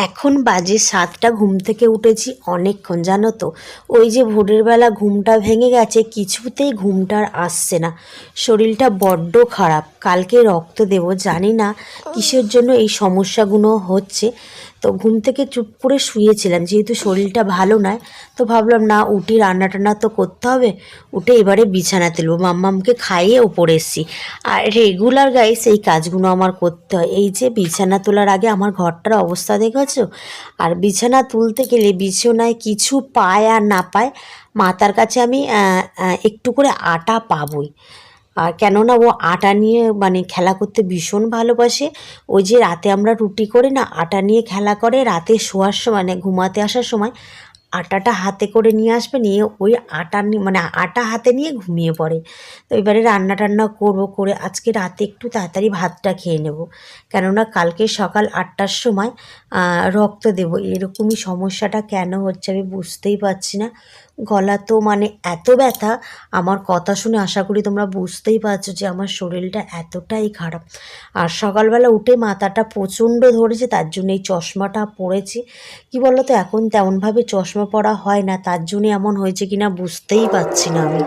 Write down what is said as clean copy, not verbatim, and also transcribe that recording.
এখন বাজে 7টা, ঘুম থেকে উঠেছি অনেকক্ষণ জানো তো। ওই যে ভোরের বেলা ঘুমটা ভেঙে গেছে, কিছুতেই ঘুমটা আর আসছে না। শরীরটা বড্ড খারাপ, কালকে রক্ত দেব, জানি না কিসের জন্য এই সমস্যাগুলো হচ্ছে। তো ঘুম থেকে চুপ করে শুয়েছিলাম, যেহেতু শরীরটা ভালো নয়। তো ভাবলাম না উঠি, রান্না টান্না তো করতে হবে। উঠে এবারে বিছানা তুলবো, মাম্মামকে খাইয়ে ওপরে এসছি। আর রেগুলার গাইস এই কাজগুলো আমার করতে হয়। এই যে বিছানা তোলার আগে আমার ঘরটার অবস্থা দেখেছো? আর বিছানা তুলতে গেলে বিছানায় কিছু পায় আর না পায়, মাথার কাছে আমি একটু করে আটা পাবই। আর কেননা ও আটা নিয়ে মানে খেলা করতে ভীষণ ভালোবাসে। ওই যে রাতে আমরা রুটি করি না, আটা নিয়ে খেলা করে, রাতে শোয়ার সময় মানে ঘুমাতে আসার সময় আটাটা হাতে করে নিয়ে আসবে, নিয়ে ওই আটা মানে আটা হাতে নিয়ে ঘুমিয়ে পড়ে। তো এবারে রান্না টান্না করবো, করে আজকে রাতে একটু তাড়াতাড়ি ভাতটা খেয়ে নেব, কেননা কালকে সকাল 8টার সময় রক্ত দেব। এরকমই সমস্যাটা কেন হচ্ছে আমি বুঝতেই পারছি না। গলা তো মানে এত ব্যথা, আমার কথা শুনে আশা করি তোমরা বুঝতেই পারছো যে আমার শরীরটা এতটাই খারাপ। আর সকালবেলা উঠে মাথাটা প্রচণ্ড ধরেছে, তার জন্য এই চশমাটা পরেছি। কি বলো তো, এখন তেমনভাবে চশমা পরা হয় না, তার জন্য এমন হয়েছে কিনা বুঝতেই পারছি না আমি।